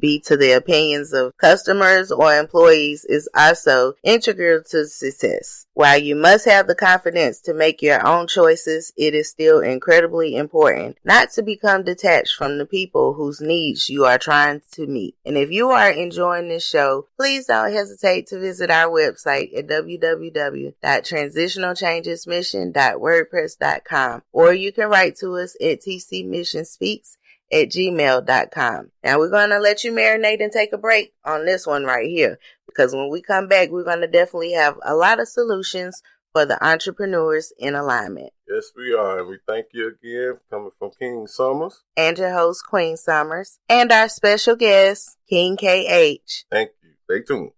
be to the opinions of customers or employees is also integral to success. While you must have the confidence to make your own choices, it is still incredibly important not to become detached from the people whose needs you are trying to meet. And if you are enjoying this show, please don't hesitate to visit our website at www.transitionalchangesmission.wordpress.com, or you can write to us at tcmissionspeaks@gmail.com. Now we're going to let you marinate and take a break on this one right here, because when we come back, we're going to definitely have a lot of solutions for the entrepreneurs in alignment. Yes, we are. And we thank you again for coming from King Summers. And your host, Queen Summers. And our special guest, King KH. Thank you. Stay tuned.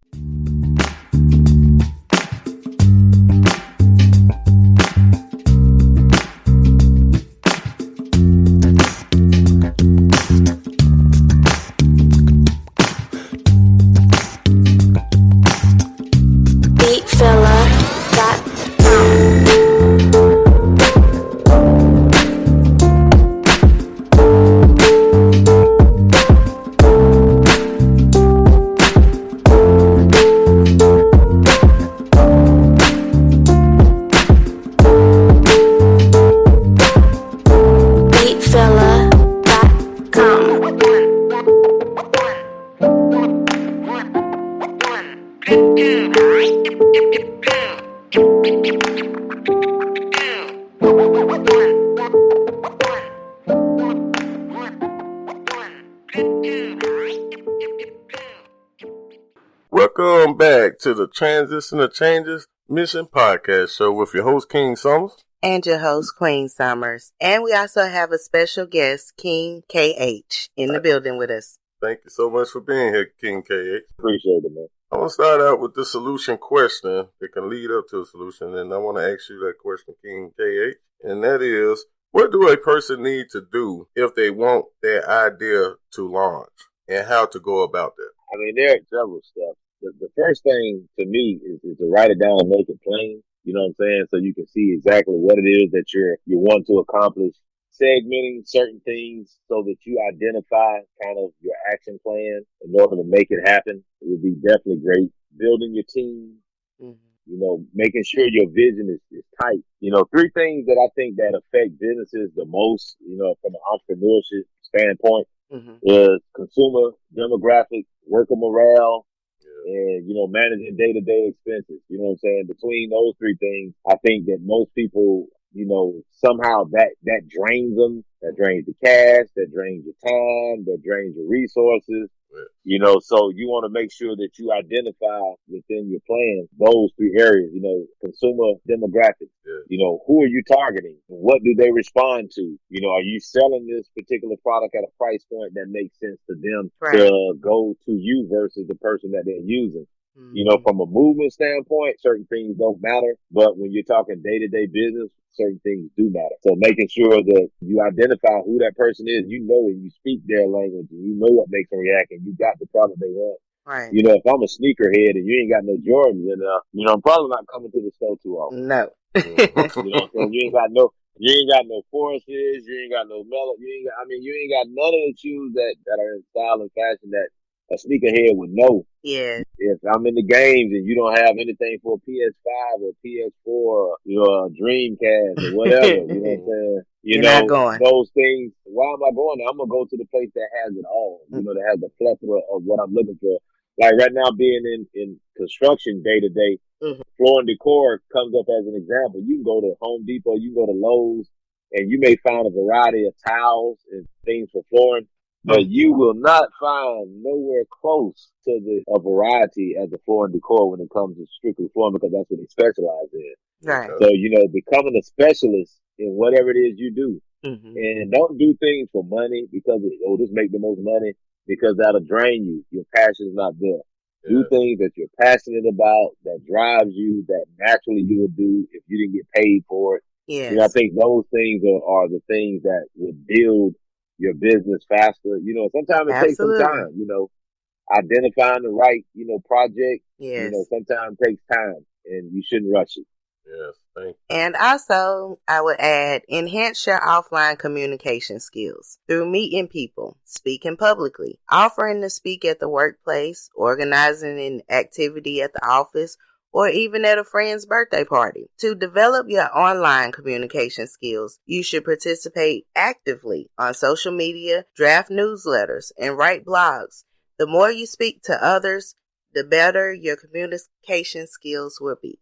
Welcome back to the Transitional Changes Mission Podcast Show with your host, King Summers. And your host, Queen Summers. And we also have a special guest, King KH, in the building with us. Thank you so much for being here, King KH. Appreciate it, man. I want to start out with the solution question that can lead up to a solution. And I want to ask you that question, King KH. And that is, what do a person need to do if they want their idea to launch? And how to go about that? I mean, there are several steps. The first thing to me is to write it down and make it plain. You know what I'm saying? So you can see exactly what it is that you want to accomplish. Segmenting certain things so that you identify kind of your action plan in order to make it happen would be definitely great. Building your team, making sure your vision is tight. Three things that I think that affect businesses the most, from an entrepreneurship standpoint, is consumer demographic, worker morale, and, managing day-to-day expenses. You know what I'm saying? Between those three things, I think that most people, somehow that drains them, that drains the cash, that drains your time, that drains your resources. So you want to make sure that you identify within your plan those three areas, consumer demographics, who are you targeting? What do they respond to? Are you selling this particular product at a price point that makes sense to them to go to you versus the person that they're using? From a movement standpoint, certain things don't matter, but when you're talking day-to-day business, certain things do matter. So making sure that you identify who that person is, and you speak their language, and you know what makes them react, and you got the product they want. Right. If I'm a sneakerhead and you ain't got no Jordans, then I'm probably not coming to the store too often. No. So you ain't got no Foresters, you ain't got no Mellow, you ain't got none of the shoes that are in style and fashion that a sneakerhead would know. Yeah. If I'm in the games and you don't have anything for a PS5 or PS4 or a Dreamcast or whatever, you know what I'm saying? You're not going. Those things, why am I going there? I'm going to go to the place that has it all, that has the plethora of what I'm looking for. Like right now, being in construction day to day, floor and decor comes up as an example. You can go to Home Depot, you can go to Lowe's, and you may find a variety of towels and things for flooring. But you will not find nowhere close to a variety as a floor and decor when it comes to strictly flooring, because that's what they specialize in. Right. So, becoming a specialist in whatever it is you do. And don't do things for money because just make the most money, because that'll drain you. Your passion is not there. Yeah. Do things that you're passionate about, that drives you, that naturally you would do if you didn't get paid for it. Yes. I think those things are the things that would build your business faster. Sometimes it takes some time, identifying the right, project, yes. Sometimes takes time and you shouldn't rush it. Yes, thank you. And also, I would add, enhance your offline communication skills through meeting people, speaking publicly, offering to speak at the workplace, organizing an activity at the office, or even at a friend's birthday party. To develop your online communication skills, you should participate actively on social media, draft newsletters, and write blogs. The more you speak to others, the better your communication skills will be.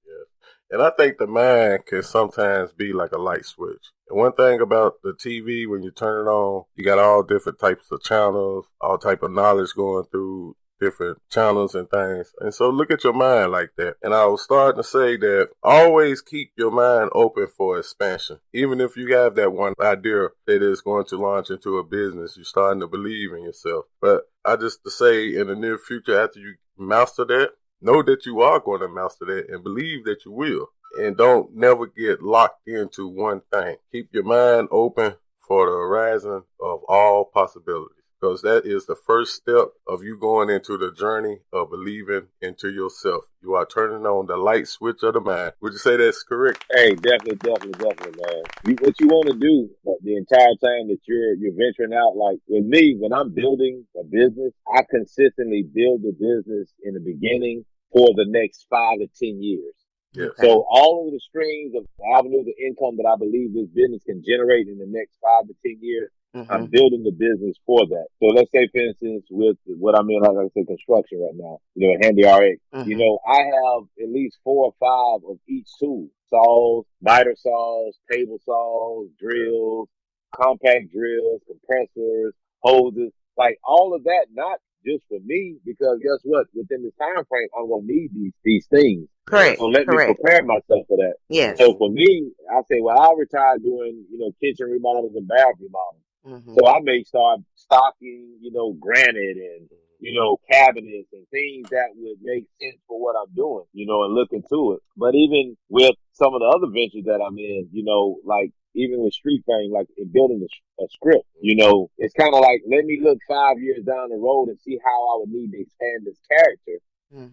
Yes. And I think the mind can sometimes be like a light switch. And one thing about the TV, when you turn it on, you got all different types of channels, all type of knowledge going through different channels and things. And so look at your mind like that. And I was starting to say that always keep your mind open for expansion. Even if you have that one idea that is going to launch into a business, you're starting to believe in yourself. But I just to say in the near future, after you master that, know that you are going to master that and believe that you will. And don't never get locked into one thing. Keep your mind open for the horizon of all possibilities. Because that is the first step of you going into the journey of believing into yourself. You are turning on the light switch of the mind. Would you say that's correct? Hey, definitely, man. What you want to do the entire time that you're venturing out, like with me, when I'm building a business, I consistently build the business in the beginning for the next 5 to 10 years. Yes. So all of the streams of avenues of income that I believe this business can generate in the next 5 to 10 years, I'm building the business for that. So let's say, for instance, with what I'm in, like I say, construction right now, Handy RX, I have at least 4 or 5 of each tool: saws, miter saws, table saws, drills, compact drills, compressors, hoses, like all of that, not just for me, because guess what? Within this time frame, I'm going to need these things. Correct. So let me prepare myself for that. Yes. So for me, I say, well, I'll retire doing, kitchen remodels and bath remodels. So I may start stocking, granite and, cabinets and things that would make sense for what I'm doing, and look into it. But even with some of the other ventures that I'm in, like even with Street Fame, like in building a script, it's kind of like, let me look 5 years down the road and see how I would need to expand this character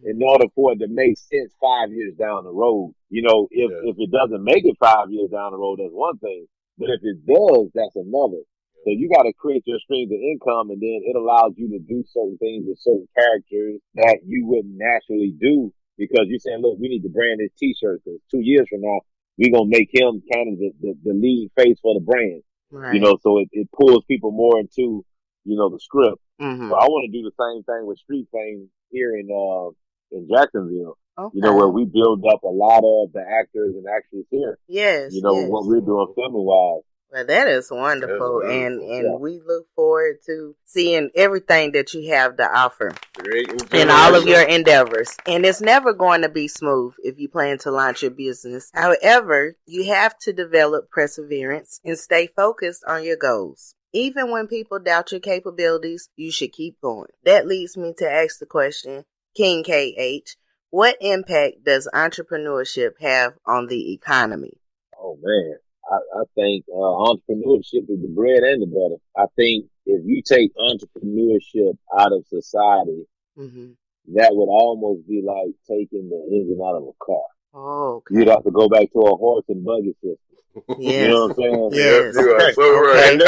in order for it to make sense 5 years down the road. If it doesn't make it 5 years down the road, that's one thing. But if it does, that's another. So you got to create your streams of income, and then it allows you to do certain things with certain characters that you wouldn't naturally do, because you're saying, look, we need to brand this t-shirt, because 2 years from now, we're going to make him kind of the lead face for the brand. Right. So it pulls people more into, the script. So I want to do the same thing with Street Fame here in Jacksonville. Okay. Where we build up a lot of the actors and actors here. Yes. What we're doing filming wise. Well, that is wonderful, and we look forward to seeing everything that you have to offer in all of your endeavors. And it's never going to be smooth if you plan to launch your business. However, you have to develop perseverance and stay focused on your goals. Even when people doubt your capabilities, you should keep going. That leads me to ask the question, King KH, what impact does entrepreneurship have on the economy? Oh, man. I think entrepreneurship is the bread and the butter. I think if you take entrepreneurship out of society, that would almost be like taking the engine out of a car. Oh, okay. You'd have to go back to a horse and buggy system. Yes. You know what I'm saying? Yes. You are so right.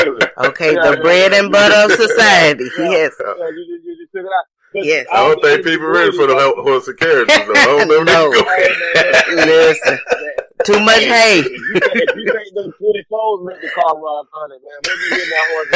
Okay, the bread and butter of society. Yes. You took it out. Yes. I don't think people ready for the horse and carriages, though. I don't know. No. Listen. Too much hay. If you take those 24s, make the car run 100, man. Maybe you get that horse.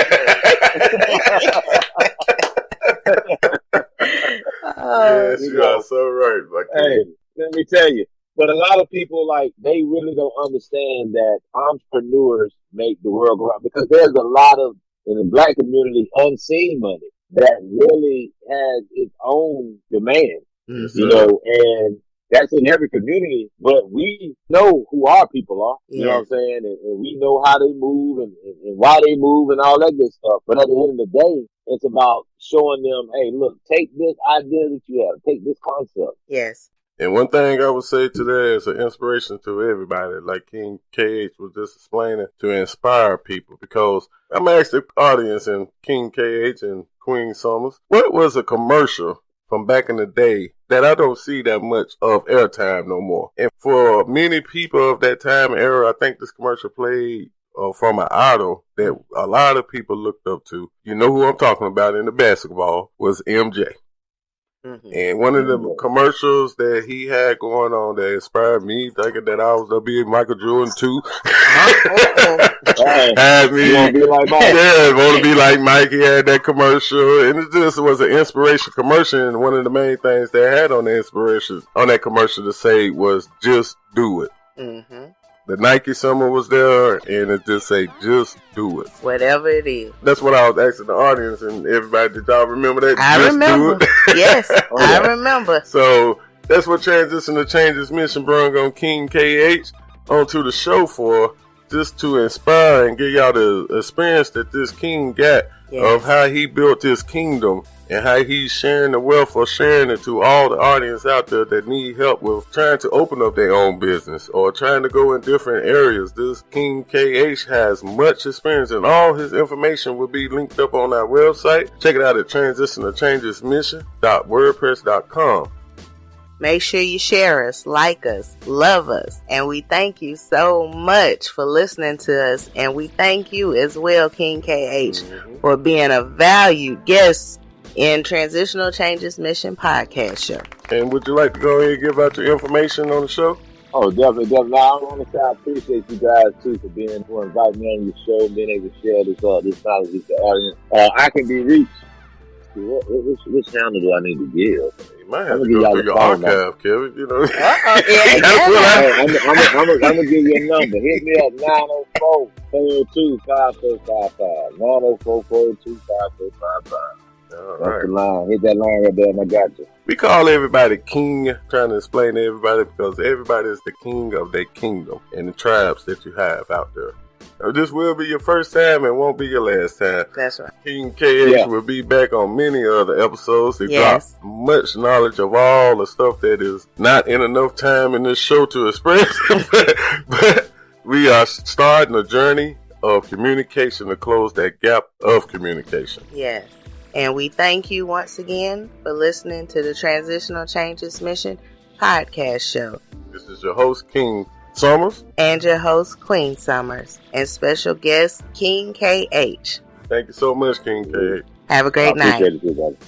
Yes, you are so right. Hey, let me tell you. But a lot of people, they really don't understand that entrepreneurs make the world go round, because there's a lot of, in the Black community, unseen money that really has its own demand, and that's in every community, but we know who our people are, you know what I'm saying? And we know how they move and why they move and all that good stuff. But at the end of the day, it's about showing them, hey, look, take this idea that you have, take this concept. Yes. And one thing I would say today is an inspiration to everybody, like King KH was just explaining, to inspire people. Because I'm asking the audience and King KH and Queen Summers, what was a commercial from back in the day that I don't see that much of airtime no more. And for many people of that time and era, I think this commercial played from an idol that a lot of people looked up to. You know who I'm talking about in the basketball was MJ. Mm-hmm. And one of the commercials that he had going on that inspired me, thinking that I was going to be Michael Jordan too. Had me, want to be like Mike. Yeah, want to be like Mike. He had that commercial, and it just was an inspiration commercial. And one of the main things they had on the inspiration on that commercial to say was "Just do it." Mm-hmm. The Nike symbol was there, and it just say, just do it. Whatever it is. That's what I was asking the audience and everybody. Did y'all remember that? I remember. Do it? Yes, I remember. So that's what Transition to Change's mission brought on King KH onto the show for, just to inspire and give y'all the experience that this king got of how he built his kingdom and how he's sharing the wealth or sharing it to all the audience out there that need help with trying to open up their own business or trying to go in different areas. This King KH has much experience, and all his information will be linked up on our website. Check it out at transitiontochangesmission.wordpress.com. Make sure you share us, like us, love us, and we thank you so much for listening to us, and we thank you as well, King KH, for being a valued guest in Transitional Changes Mission podcast show. And would you like to go ahead and give out your information on the show? Oh, definitely. I want to say I appreciate you guys too for inviting me on your show, being able to share this knowledge with the audience. I can be reached. Which channel do I need to give? You might have to go through your archive, Kevin. You know. I'm gonna give you a number. Hit me up 904-402-5455. 904-402-5455. All That's right. the line. Hit that line right there, and I got you. We call everybody king, trying to explain to everybody because everybody is the king of their kingdom and the tribes that you have out there. Now, this will be your first time and won't be your last time. That's right. King KH will be back on many other episodes to drop much knowledge of all the stuff that is not in enough time in this show to express. but we are starting a journey of communication to close that gap of communication. Yes. And we thank you once again for listening to the Transitional Changes Mission podcast show. This is your host, King Summers. And your host, Queen Summers. And special guest, King KH. Thank you so much, King KH. Have a great night. Appreciate it,